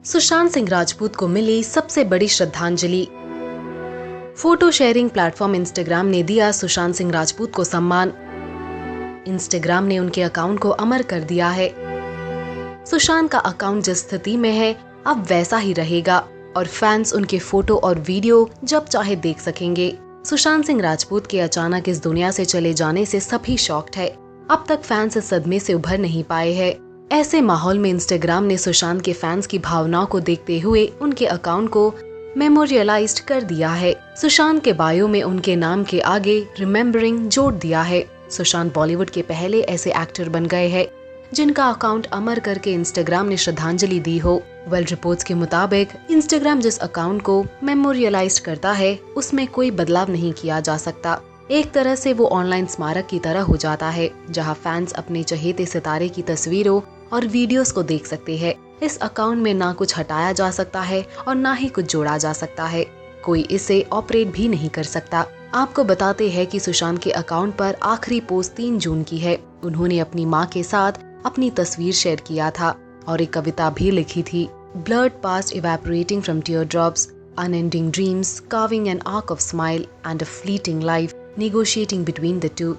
सुशांत सिंह राजपूत को मिली सबसे बड़ी श्रद्धांजलि। फोटो शेयरिंग प्लेटफॉर्म इंस्टाग्राम ने दिया सुशांत सिंह राजपूत को सम्मान। इंस्टाग्राम ने उनके अकाउंट को अमर कर दिया है। सुशांत का अकाउंट जिस स्थिति में है अब वैसा ही रहेगा और फैंस उनके फोटो और वीडियो जब चाहे देख सकेंगे। सुशांत सिंह राजपूत के अचानक इस दुनिया से चले जाने से सभी शॉक्ड है। अब तक फैंस इस सदमे से उभर नहीं पाए हैं। ऐसे माहौल में इंस्टाग्राम ने सुशांत के फैंस की भावनाओं को देखते हुए उनके अकाउंट को मेमोरियलाइज्ड कर दिया है। सुशांत के बायो में उनके नाम के आगे रिमेम्बरिंग जोड़ दिया है। सुशांत बॉलीवुड के पहले ऐसे एक्टर बन गए हैं जिनका अकाउंट अमर करके इंस्टाग्राम ने श्रद्धांजलि दी हो। वेल रिपोर्ट्स के मुताबिक इंस्टाग्राम जिस अकाउंट को मेमोरियलाइज्ड करता है उसमें कोई बदलाव नहीं किया जा सकता। एक तरह से वो ऑनलाइन स्मारक की तरह हो जाता है जहां फैंस अपने चहेते सितारे की तस्वीरों और वीडियोस को देख सकते हैं। इस अकाउंट में ना कुछ हटाया जा सकता है और ना ही कुछ जोड़ा जा सकता है। कोई इसे ऑपरेट भी नहीं कर सकता। आपको बताते हैं कि सुशांत के अकाउंट पर आखिरी पोस्ट 3 जून की है। उन्होंने अपनी मां के साथ अपनी तस्वीर शेयर किया था और एक कविता भी लिखी थी। Blood past evaporating from tear drops, unending dreams, carving an arc of smile and a fleeting life, negotiating between the two,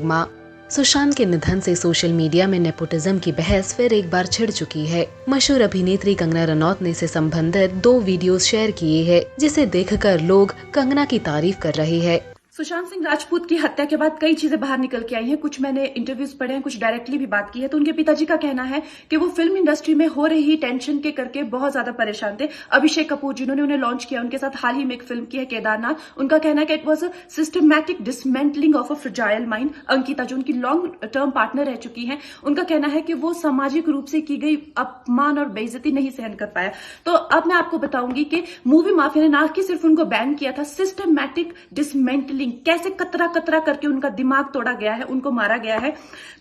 #मां। सुशांत के निधन से सोशल मीडिया में नेपोटिज्म की बहस फिर एक बार छिड़ चुकी है। मशहूर अभिनेत्री कंगना रनौत ने इससे संबंधित 2 वीडियोस शेयर किए हैं जिसे देखकर लोग कंगना की तारीफ कर रहे हैं। सुशांत सिंह राजपूत की हत्या के बाद कई चीजें बाहर निकल के आई हैं। कुछ मैंने इंटरव्यूज पढ़े हैं, कुछ डायरेक्टली भी बात की है। तो उनके पिताजी का कहना है कि वो फिल्म इंडस्ट्री में हो रही टेंशन के करके बहुत ज्यादा परेशान थे। अभिषेक कपूर जिन्होंने उन्हें लॉन्च किया, उनके साथ हाल ही में एक फिल्म की है केदारनाथ। उनका कहना है कि it was a systematic dismantling of a fragile mind. Ankita जो उनकी लॉन्ग टर्म पार्टनर रह चुकी है, उनका कहना है कि वो सामाजिक रूप से की गई अपमान और बेइज्जती नहीं सहन कर पाया। तो अब मैं आपको बताऊंगी कि मूवी माफिया ने ना कि सिर्फ उनको बैन किया था, सिस्टमैटिक डिसमेंटलिंग, कैसे कतरा करके उनका दिमाग तोड़ा गया है, उनको मारा गया है।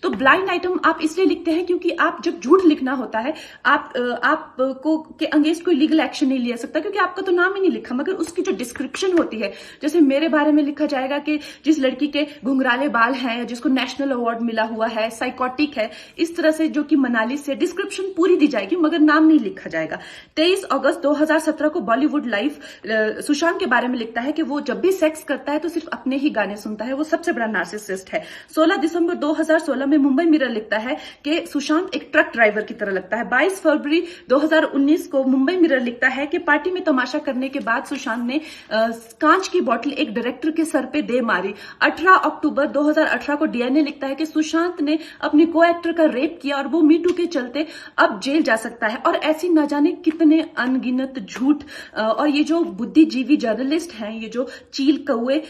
तो ब्लाइंड आइटम आप इसलिए लिखते हैं क्योंकि आप जब झूठ लिखना होता है आपको के अगेंस्ट कोई लीगल एक्शन नहीं लिया सकता क्योंकि आपका तो नाम ही नहीं लिखा, मगर उसकी जो डिस्क्रिप्शन होती है, जैसे मेरे बारे में लिखा जाएगा कि जिस लड़की के घुंघराले बाल हैं, जिसको नेशनल अवार्ड मिला हुआ है, साइकोटिक है, इस तरह से जो कि मनाली से डिस्क्रिप्शन पूरी दी जाएगी मगर नाम नहीं लिखा जाएगा। 23 अगस्त 2017 को बॉलीवुड लाइव सुशांत के बारे में लिखता है कि वो जब भी सेक्स करता है तो सिर्फ अपने ही गाने सुनता है, वो सबसे बड़ा नार्सिसिस्ट है। 16 दिसंबर 2016 में मुंबई मिरर लिखता है कि सुशांत एक ट्रक ड्राइवर की तरह लगता है। 22 फरवरी 2019 को मुंबई मिरर लिखता है कि पार्टी में तमाशा करने के बाद सुशांत ने कांच की बोतल एक डायरेक्टर के सर पे दे मारी। 18 अक्टूबर 2018 को डीएनए लिखता है कि सुशांत ने अपनी को एक्टर का रेप किया और वो मीटू के चलते अब जेल जा सकता है। और ऐसी न जाने कितने अनगिनत झूठ। और ये जो बुद्धिजीवी जर्नलिस्ट हैं, ये जो चील कौए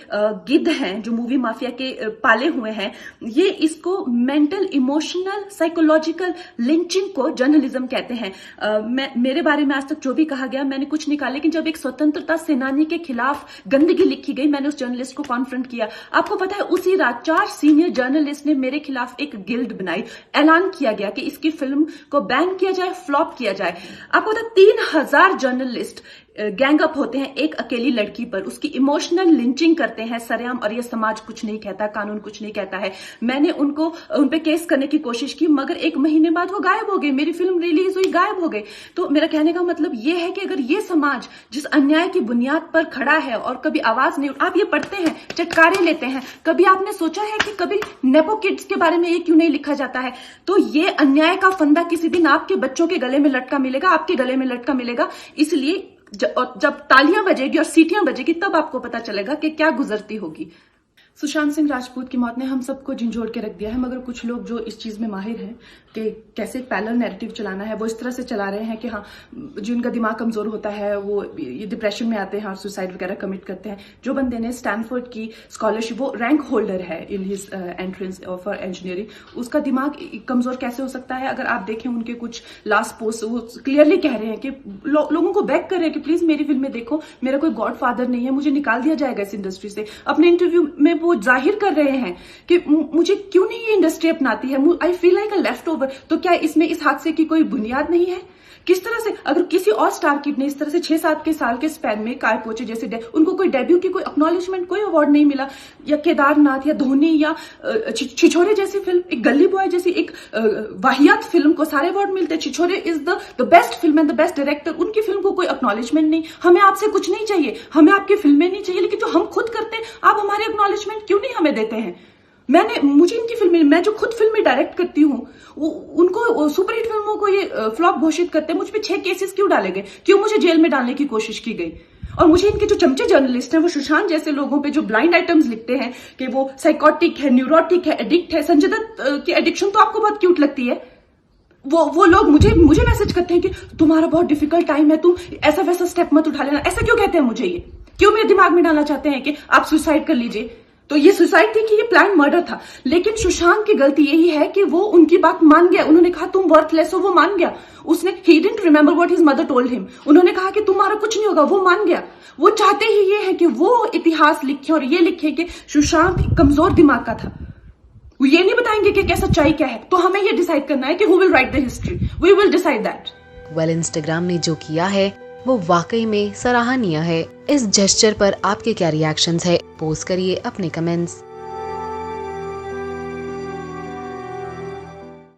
गिद्ध हैं जो मूवी माफिया के पाले हुए हैं, ये इसको मेंटल इमोशनल साइकोलॉजिकल लिंचिंग को जर्नलिज्म कहते हैं। मेरे बारे में आज तक जो भी कहा गया मैंने कुछ नहीं कहा, लेकिन जब एक स्वतंत्रता सेनानी के खिलाफ गंदगी लिखी गई मैंने उस जर्नलिस्ट को कॉन्फ्रंट किया। आपको पता है उसी रात 4 सीनियर जर्नलिस्ट ने मेरे खिलाफ एक गिल्ड बनाई। ऐलान किया गया कि इसकी फिल्म को बैन किया जाए, फ्लॉप किया जाए। आपको पता 3000 जर्नलिस्ट गैंग अप होते हैं एक अकेली लड़की पर, उसकी इमोशनल लिंचिंग करते हैं सरेआम, और ये समाज कुछ नहीं कहता, कानून कुछ नहीं कहता है। मैंने उन पे केस करने की कोशिश की मगर 1 महीने बाद वो गायब हो गए। मेरी फिल्म रिलीज हुई, गायब हो गए। तो मेरा कहने का मतलब ये है कि अगर ये समाज जिस अन्याय की बुनियाद पर खड़ा है और कभी आवाज नहीं, आप ये पढ़ते हैं, चटकारे लेते हैं, कभी आपने सोचा है कि कभी नेपो किड्स के बारे में ये क्यों नहीं लिखा जाता है? तो ये अन्याय का फंदा किसी दिन आपके बच्चों के गले में लटका मिलेगा, आपके गले में लटका मिलेगा। इसलिए जब तालियां बजेगी और सीटियां बजेगी तब आपको पता चलेगा कि क्या गुजरती होगी। सुशांत सिंह राजपूत की मौत ने हम सबको झंझोड़ के रख दिया है, मगर कुछ लोग जो इस चीज में माहिर हैं कि कैसे पैरेलल नैरेटिव चलाना है, वो इस तरह से चला रहे हैं कि हाँ, जिनका दिमाग कमजोर होता है वो ये डिप्रेशन में आते हैं और सुसाइड वगैरह कमिट करते हैं। जो बंदे ने स्टैनफोर्ड की स्कॉलरशिप, वो रैंक होल्डर है in his entrance for engineering, उसका दिमाग कमजोर कैसे हो सकता है? अगर आप देखें उनके कुछ लास्ट पोस्ट, वो क्लियरली कह रहे हैं कि लोगों को बैक कर रहे हैं कि प्लीज मेरी फिल्में देखो, मेरा कोई गॉड फादर नहीं है, मुझे निकाल दिया जाएगा इस इंडस्ट्री से। अपने इंटरव्यू में वो जाहिर कर रहे हैं कि मुझे क्यों नहीं ये इंडस्ट्री अपनाती है, I feel like a left over. तो क्या इसमें इस हादसे की कोई बुनियाद नहीं है? किस तरह से अगर किसी और स्टार किड ने इस तरह से 6-7 के साल के स्पैन में काय पोचे जैसे उनको कोई डेब्यू की कोई एक्नॉलेजमेंट, कोई अवार्ड नहीं मिला, या केदारनाथ या धोनी या छिछोरे जैसी फिल्म, एक गली बॉय जैसी एक वाहियात फिल्म को सारे अवार्ड मिलते। Chhichhore is the best film and the best director, उनकी फिल्म को कोई एक्नॉलेजमेंट नहीं। हमें आपसे कुछ नहीं चाहिए, हमें आपकी फिल्में नहीं चाहिए, लेकिन जो हम खुद करते हैं आप हमारे एक्नॉलेजमेंट क्यों नहीं हमें देते हैं? मुझे इनकी फिल्में, मैं जो खुद फिल्में डायरेक्ट करती हूँ, उनको सुपरहिट फिल्मों को ये फ्लॉप घोषित करते हैं। मुझ पे 6 केसेस क्यों डाले गए, क्यों मुझे जेल में डालने की कोशिश की गई? और मुझे इनके जो चमचे जर्नलिस्ट हैं, वो सुशांत जैसे लोगों पे जो ब्लाइंड आइटम्स लिखते हैं कि वो साइकोटिक है, न्यूरोटिक है, एडिक्ट है। संजय दत्त की एडिक्शन तो आपको बहुत क्यूट लगती है। वो लोग मुझे मैसेज करते हैं कि तुम्हारा बहुत डिफिकल्ट टाइम है, तुम ऐसा वैसा स्टेप मत उठा लेना। ऐसा क्यों कहते हैं मुझे? ये क्यों मेरे दिमाग में डालना चाहते हैं कि आप सुसाइड कर लीजिए? तो ये सुसाइड थी कि ये प्लान मर्डर था? लेकिन सुशांत की गलती यही है कि वो उनकी बात मान गया। उन्होंने कहा तुम वर्थलेस हो, वो मान गया। उसने he didn't remember what his mother told him. उन्होंने कहा कि तुम्हारा कुछ नहीं होगा, वो मान गया। वो चाहते ही ये है कि वो इतिहास लिखे और ये लिखे कि सुशांत कमजोर दिमाग का था। वो ये नहीं बताएंगे कि क्या सच्चाई क्या है। तो हमें ये डिसाइड करना है कि who will write the history, we will decide that. Well, Instagram ने जो किया है वो वाकई में सराहनीय है। इस जेस्चर पर आपके क्या रिएक्शंस है? पोस्ट करिए अपने कमेंट्स।